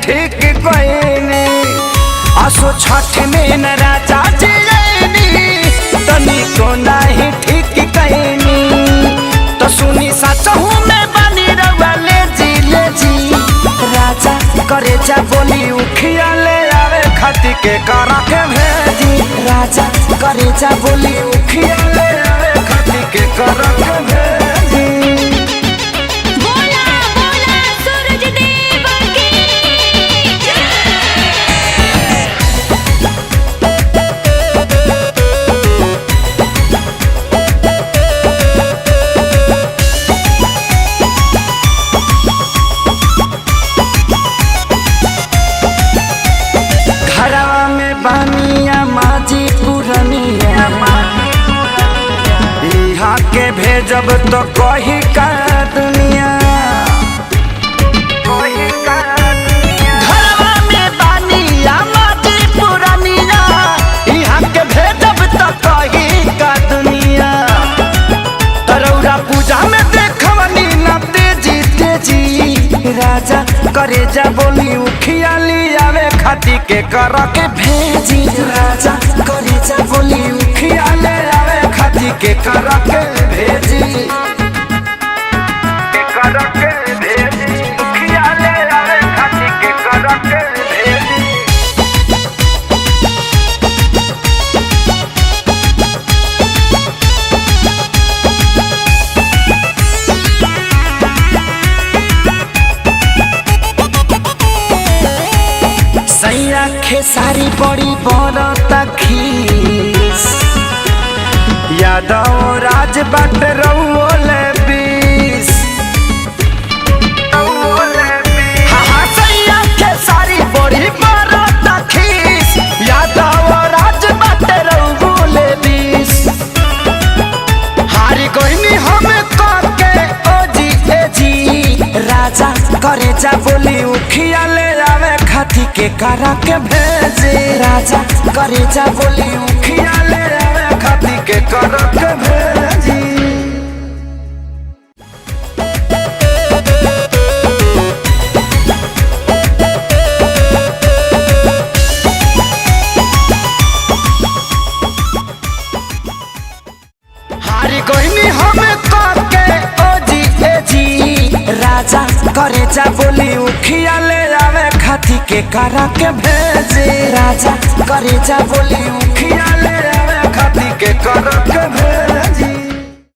ठीक कहनी असो छठ में न राजा जी तनी को नहीं ठीक कहनी तो सुनी सचहू में बनी रउआ ले जी राजा करे जा बोली उखिया ले आवे खाती के करा के भेजी राजा करे जा बोली उखिया ले आवे खाती के करा के भेजी। बोला बोला सूरज देव की घरवा में बानिया माजी पुरनिया यहाँ के भेजब तो कही का दुनिया घरवा में बानिया माजी पुरनिया यहाँ के भेजब तो कही का दुनिया तरौरा पूजा में देखवनी न तेजी तेजी राजा करे जा बोली उखिया ली आवे खाती के करा के भेजी राजा करे जा बोली उखिया ले आवे खाती के करा के भेजी के करा के भेजी उखिया ले आवे खाती के करा के भेजी। सैया खेसारी बड़ी बरता खीस यादव राज बाट रउले बीस हाँ सैया खेसारी बड़ी बरता खीस यादव राज बाट रउले बीस हारी कोई हमें के ओ जी ए जी राजा करे जा बोली उखिया ले आवे खाती के करा के भेजे राजा करे जा बोली उखिया ले आवे खाती के करा के भेजी। हारी कोई हमें के ओ जी ए जी राजा करे जा बोली उखिया ले आवे खाती के करा के भेजे राजा करे जा बोली उखिया ले आवे खाती के करा के भेजी।